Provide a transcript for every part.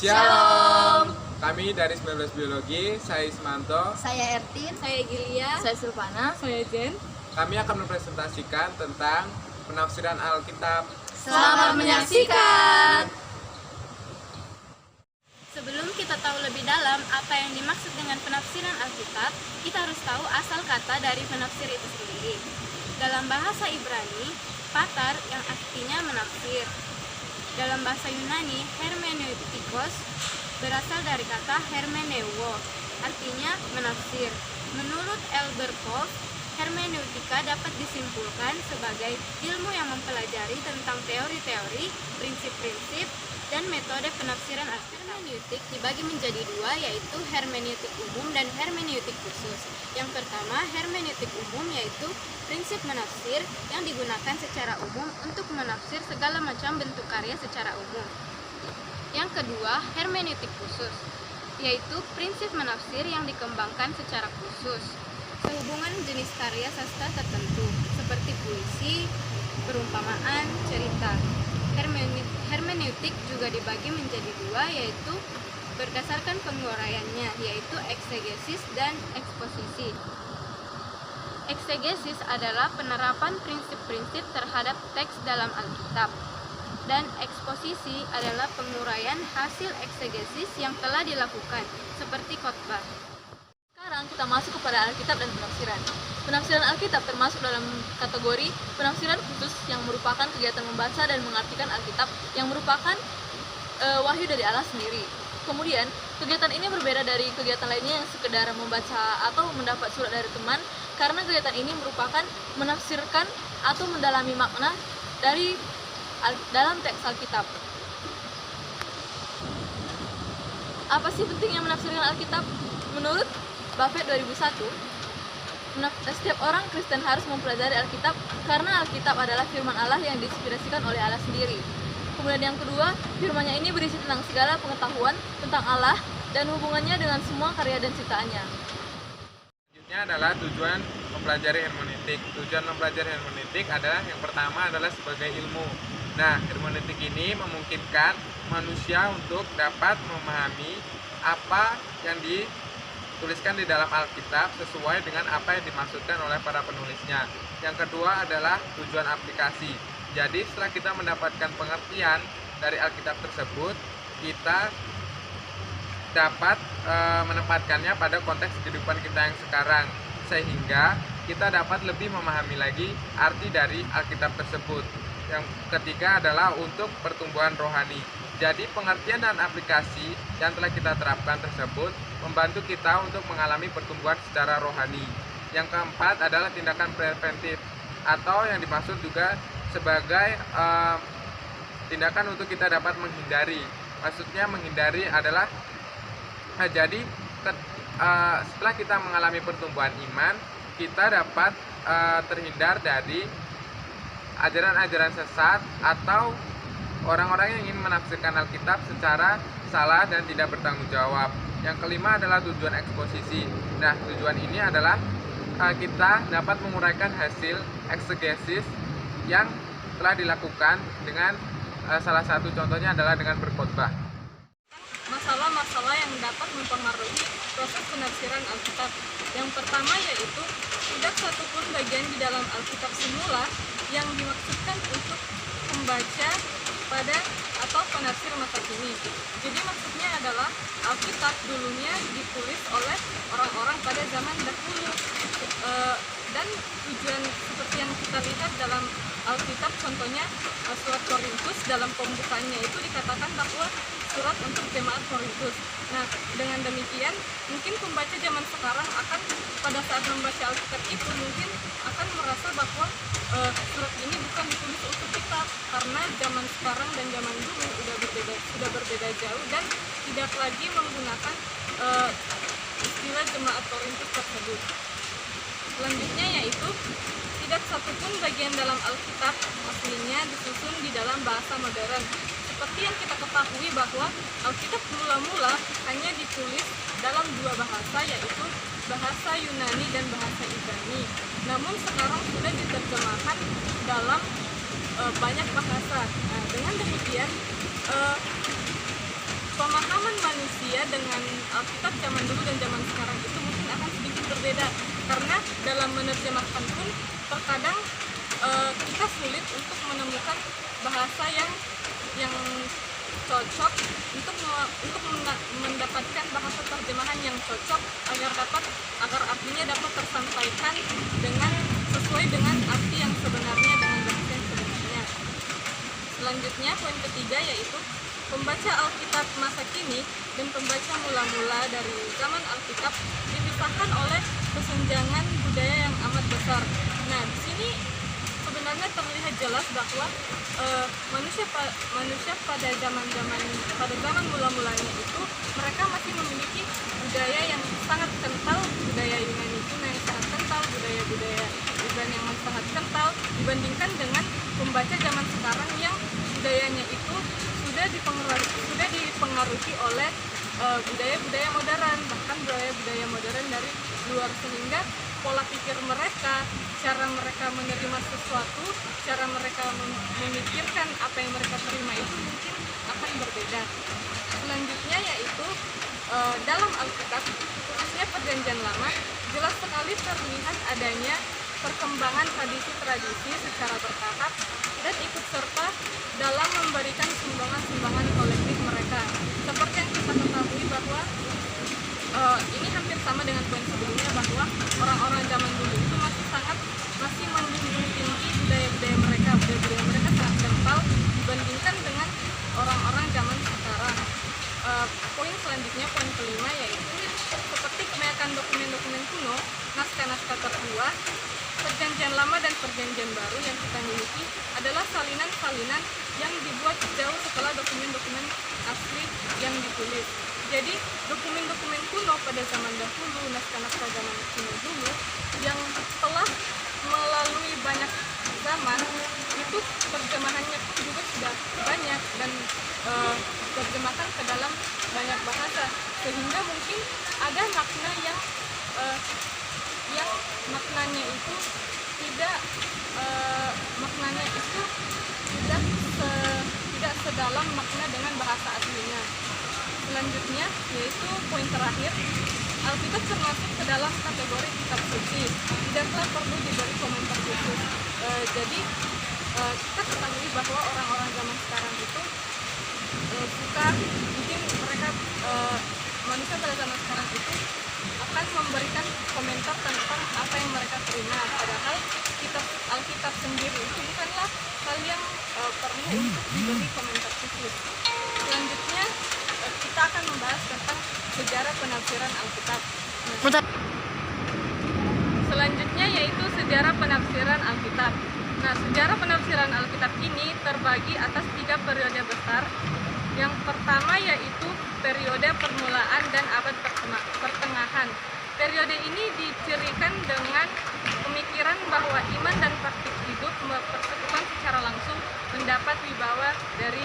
Shalom. Kami dari 19 Biologi, saya Ismanto. Saya Ertin. Saya Gilia. Saya Silvana. Saya Jen. Kami akan mempresentasikan tentang penafsiran Alkitab. Selamat menyaksikan. Sebelum kita tahu lebih dalam apa yang dimaksud dengan penafsiran Alkitab, kita harus tahu asal kata dari penafsir itu sendiri. Dalam bahasa Ibrani, patar yang artinya menafsir. Dalam bahasa Yunani, hermeneutikos berasal dari kata hermeneuo, artinya menafsir. Menurut Albert Wolff, hermeneutika dapat disimpulkan sebagai ilmu yang mempelajari tentang teori-teori, prinsip-prinsip, dan metode penafsiran Alkitab. Hermeneutik dibagi menjadi dua, yaitu hermeneutik umum dan hermeneutik khusus. Yang pertama, hermeneutik umum yaitu prinsip menafsir yang digunakan secara umum untuk menafsir segala macam bentuk karya secara umum. Yang kedua, hermeneutik khusus, yaitu prinsip menafsir yang dikembangkan secara khusus sehubungan jenis karya sastra tertentu, seperti puisi, perumpamaan, cerita. Hermeneutik juga dibagi menjadi dua, yaitu berdasarkan penguraiannya, yaitu eksegesis dan eksposisi. Eksegesis adalah penerapan prinsip-prinsip terhadap teks dalam Alkitab, dan eksposisi adalah penguraian hasil eksegesis yang telah dilakukan, seperti khotbah. Sekarang kita masuk kepada Alkitab dan penafsiran. Penafsiran Alkitab termasuk dalam kategori penafsiran khusus yang merupakan kegiatan membaca dan mengartikan Alkitab yang merupakan wahyu dari Allah sendiri. Kemudian, kegiatan ini berbeda dari kegiatan lainnya yang sekedar membaca atau mendapat surat dari teman, karena kegiatan ini merupakan menafsirkan atau mendalami makna dari dalam teks Alkitab. Apa sih pentingnya menafsirkan Alkitab? Menurut Buffett 2001, setiap orang Kristen harus mempelajari Alkitab karena Alkitab adalah firman Allah yang diinspirasikan oleh Allah sendiri. Kemudian yang kedua, firman-Nya ini berisi tentang segala pengetahuan tentang Allah dan hubungannya dengan semua karya dan ciptaannya. Selanjutnya adalah tujuan mempelajari hermeneutik. Tujuan mempelajari hermeneutik adalah yang pertama adalah sebagai ilmu. Nah, hermeneutik ini memungkinkan manusia untuk dapat memahami apa yang dituliskan di dalam Alkitab sesuai dengan apa yang dimaksudkan oleh para penulisnya. Yang kedua adalah tujuan aplikasi. Jadi setelah kita mendapatkan pengertian dari Alkitab tersebut, kita dapat menempatkannya pada konteks kehidupan kita yang sekarang, sehingga kita dapat lebih memahami lagi arti dari Alkitab tersebut. Yang ketiga adalah untuk pertumbuhan rohani. Jadi pengertian dan aplikasi yang telah kita terapkan tersebut membantu kita untuk mengalami pertumbuhan secara rohani. Yang keempat adalah tindakan preventif, atau yang dimaksud juga sebagai tindakan untuk kita dapat menghindari. Maksudnya menghindari adalah setelah kita mengalami pertumbuhan iman, kita dapat terhindar dari ajaran-ajaran sesat atau orang-orang yang ingin menafsirkan Alkitab secara salah dan tidak bertanggung jawab. Yang kelima adalah tujuan eksposisi. Nah, tujuan ini adalah kita dapat menguraikan hasil eksegesis yang telah dilakukan dengan salah satu contohnya adalah dengan berkhotbah. Masalah-masalah yang dapat mempengaruhi proses penafsiran Alkitab. Yang pertama yaitu tidak satupun bagian di dalam Alkitab semula yang dimaksudkan untuk membaca pada atau penafsir masa kini. Jadi maksudnya adalah Alkitab dulunya ditulis oleh orang-orang pada zaman dahulu, dan tujuan seperti yang kita lihat dalam Alkitab, contohnya surat Korintus, dalam pembukaannya itu dikatakan bahwa surat untuk jemaat Korintus. Nah, dengan demikian mungkin pembaca zaman sekarang akan pada saat membaca Alkitab itu mungkin akan merasa bahwa surat ini bukan ditulis untuk kita, karena zaman sekarang dan zaman dulu sudah berbeda jauh dan tidak lagi menggunakan istilah jemaat Korintus tersebut. Selanjutnya yaitu tidak satupun bagian dalam Alkitab aslinya disusun di dalam bahasa modern. Seperti yang kita ketahui bahwa Alkitab mula-mula hanya ditulis dalam dua bahasa, yaitu bahasa Yunani dan bahasa Ibrani. Namun sekarang sudah diterjemahkan dalam banyak bahasa. Nah, dengan demikian pemahaman manusia dengan Alkitab zaman dulu dan zaman sekarang itu mungkin akan sedikit berbeda, karena dalam menerjemahkan pun terkadang kita sulit untuk menemukan bahasa yang cocok untuk mendapatkan bahasa terjemahan yang cocok agar artinya dapat tersampaikan sesuai dengan arti yang sebenarnya, dengan bahasa yang sebenarnya. Selanjutnya, poin ketiga yaitu pembaca Alkitab masa kini dan pembaca mula-mula dari zaman Alkitab dipisahkan oleh kesenjangan budaya yang amat besar. Nah, di sini sebenarnya terlihat jelas bahwa manusia pada zaman mula-mulanya itu mereka masih memiliki budaya yang sangat kental, budaya Yunani Kuno yang sangat kental, budaya-budaya Ibrani yang sangat kental dibandingkan dengan pembaca zaman sekarang yang budayanya itu sudah dipengaruhi oleh budaya-budaya modern, bahkan budaya-budaya modern dari luar, sehingga pola pikir mereka, cara mereka menerima sesuatu, cara mereka memikirkan apa yang mereka terima itu mungkin akan berbeda. Selanjutnya yaitu dalam Alkitab, khususnya Perjanjian Lama, jelas sekali terlihat adanya perkembangan tradisi-tradisi secara bertahap dan ikut serta dalam memberikan sumbangan-sumbangan kolektif mereka. Seperti yang kita ketahui bahwa ini hampir sama dengan poin sebelumnya, bahwa orang-orang zaman dulu itu masih menjunjung tinggi budaya-budaya mereka sangat kental dibandingkan dengan orang-orang zaman sekarang. Poin selanjutnya, poin kelima, yaitu seperti kebanyakan dokumen-dokumen kuno, naskah-naskah tertua, Perjanjian Lama dan Perjanjian Baru yang kita miliki adalah salinan-salinan yang dibuat jauh setelah dokumen-dokumen asli yang ditulis. Jadi dokumen-dokumen kuno pada zaman dahulu, naskah-naskah zaman kuno dulu yang telah melalui banyak zaman, itu terjemahannya pun juga sudah banyak dan terjemahkan ke dalam banyak bahasa, sehingga mungkin ada makna yang maknanya itu tidak sedalam makna dengan bahasa aslinya. Selanjutnya yaitu poin terakhir, Alkitab termasuk ke dalam kategori kitab suci, tidaklah perlu diberi komentar khusus. Jadi kita ketahui bahwa orang-orang zaman sekarang itu mungkin mereka manusia pada zaman sekarang itu akan memberikan komentar tentang apa yang mereka terima, padahal Alkitab sendiri itu bukanlah hal yang perlu untuk diberi komentar khusus. Selanjutnya kita akan membahas tentang sejarah penafsiran Alkitab. Selanjutnya yaitu sejarah penafsiran Alkitab. Nah, sejarah penafsiran Alkitab ini terbagi atas 3 periode besar. Yang pertama yaitu periode permulaan dan abad pertengahan. Periode ini dicirikan dengan pemikiran bahwa iman dan praktik hidup persekutuan secara langsung mendapat wibawa dari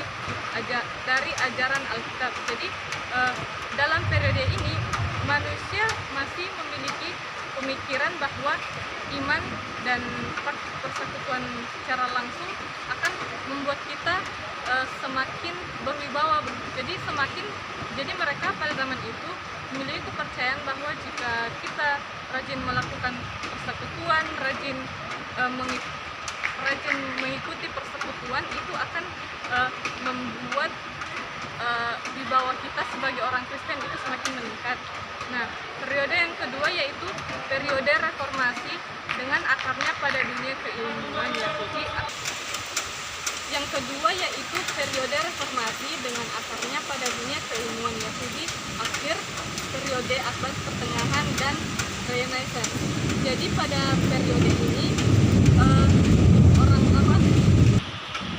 ajaran Alkitab. Jadi dalam periode ini manusia masih memiliki pemikiran bahwa iman dan praktik persekutuan secara langsung akan membuat kita semakin berwibawa. Jadi mereka pada zaman itu memiliki kepercayaan bahwa jika kita rajin melakukan persekutuan, rajin mengikuti persekutuan, itu akan membuat wibawa kita sebagai orang Kristen itu semakin meningkat. Nah, periode yang kedua yaitu periode reformasi dengan akarnya pada dunia keilmuan Yahudi. Yang kedua yaitu periode reformasi dengan akarnya pada dunia keilmuan Yahudi, akhir periode abad pertengahan dan Renaissance. Jadi pada periode ini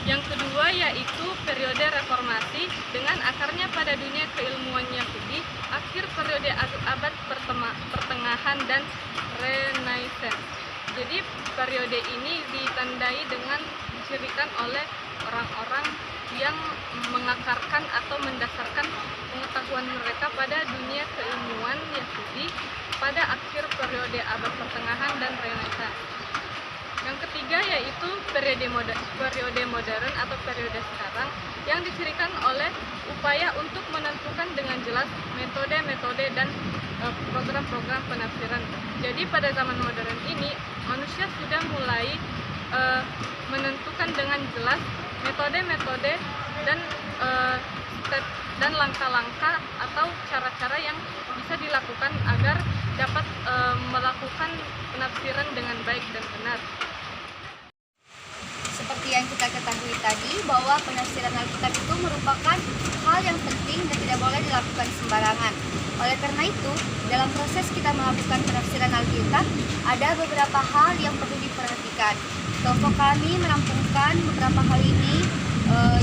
yang kedua yaitu periode reformasi dengan akarnya pada dunia keilmuan Yahudi, akhir periode abad pertengahan dan Renaissance. Jadi periode ini ditandai dengan dicirikan oleh orang-orang yang mengakarkan atau mendasarkan pengetahuan mereka pada dunia keilmuan Yahudi pada akhir periode abad pertengahan dan Renaissance. Yang ketiga yaitu periode modern atau periode sekarang yang dicirikan oleh upaya untuk menentukan menentukan dengan jelas metode-metode dan program-program penafsiran. Jadi pada zaman modern ini manusia sudah mulai menentukan dengan jelas metode-metode dan dan langkah-langkah atau cara-cara yang bisa dilakukan agar dapat melakukan penafsiran dengan baik dan benar. Seperti yang kita ketahui tadi, bahwa penafsiran Alkitab itu merupakan hal yang penting dan tidak boleh dilakukan sembarangan. Oleh karena itu, dalam proses kita melakukan penafsiran Alkitab, ada beberapa hal yang perlu diperhatikan. Kelompok kami merampungkan beberapa hal ini,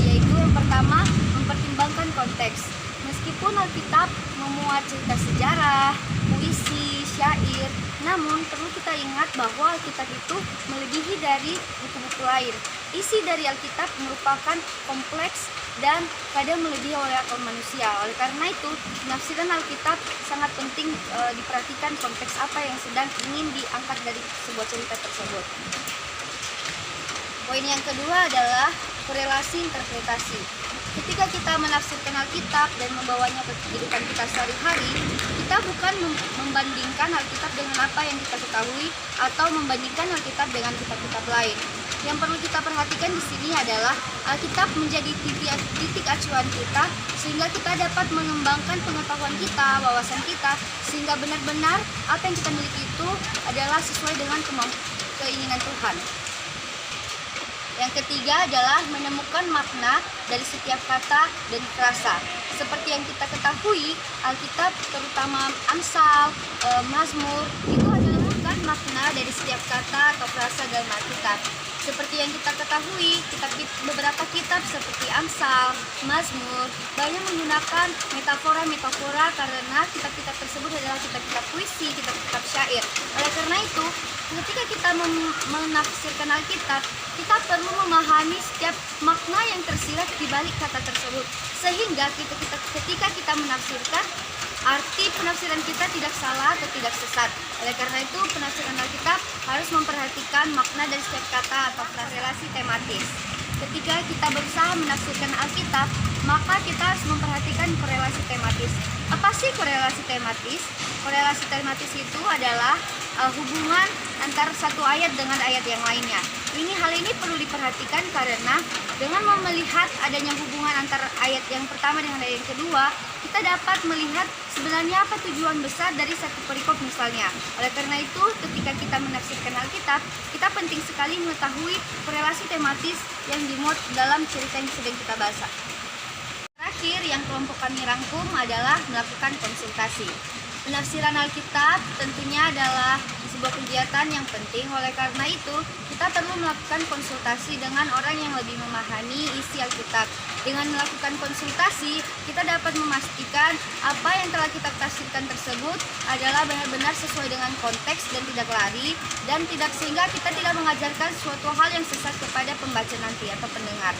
yaitu yang pertama, mempertimbangkan konteks. Meskipun Alkitab memuat cerita sejarah, puisi, syair, namun perlu kita ingat bahwa Alkitab itu melebihi dari buku-buku lain. Isi dari Alkitab merupakan kompleks dan kadang melebihi oleh akal manusia. Oleh karena itu, penafsiran Alkitab sangat penting diperhatikan konteks apa yang sedang ingin diangkat dari sebuah cerita tersebut. Poin yang kedua adalah korelasi interpretasi. Ketika kita menafsirkan Alkitab dan membawanya ke kehidupan kita sehari-hari, kita bukan membandingkan Alkitab dengan apa yang kita ketahui atau membandingkan Alkitab dengan kitab-kitab lain. Yang perlu kita perhatikan di sini adalah Alkitab menjadi titik acuan kita sehingga kita dapat mengembangkan pengetahuan kita, wawasan kita, sehingga benar-benar apa yang kita miliki itu adalah sesuai dengan keinginan Tuhan. Yang ketiga adalah menemukan makna dari setiap kata dan frasa. Seperti yang kita ketahui, Alkitab terutama Amsal, Mazmur, itu adalah bukan makna dari setiap kata atau frasa dalam Alkitab. Seperti yang kita ketahui, beberapa kitab seperti Amsal, Mazmur, banyak menggunakan metafora-metafora karena kitab-kitab tersebut adalah kitab-kitab puisi, kitab-kitab syair. Oleh karena itu, ketika kita menafsirkan Alkitab, kita perlu memahami setiap makna yang tersirat di balik kata tersebut. Sehingga ketika kita menafsirkan, arti penafsiran kita tidak salah atau tidak sesat. Oleh karena itu, penafsiran Alkitab harus memperhatikan makna dari setiap kata atau relasi tematis. Ketika kita berusaha menafsirkan Alkitab, maka kita harus memperhatikan korelasi tematis. Apa sih korelasi tematis? Korelasi tematis itu adalah hubungan antara satu ayat dengan ayat yang lainnya. Hal ini perlu diperhatikan karena dengan melihat adanya hubungan antara ayat yang pertama dengan ayat yang kedua, kita dapat melihat sebenarnya apa tujuan besar dari satu perikop misalnya. Oleh karena itu, ketika kita menafsirkan Alkitab, kita penting sekali mengetahui korelasi tematis yang dimuat dalam cerita yang sedang kita baca. Terakhir, yang kelompok kami rangkum adalah melakukan konsultasi. Penafsiran Alkitab tentunya adalah sebuah kegiatan yang penting. Oleh karena itu, kita perlu melakukan konsultasi dengan orang yang lebih memahami isi Alkitab. Dengan melakukan konsultasi, kita dapat memastikan apa yang telah kita tafsirkan tersebut adalah benar-benar sesuai dengan konteks dan tidak lari, dan sehingga kita tidak mengajarkan suatu hal yang sesat kepada pembaca nanti atau pendengar.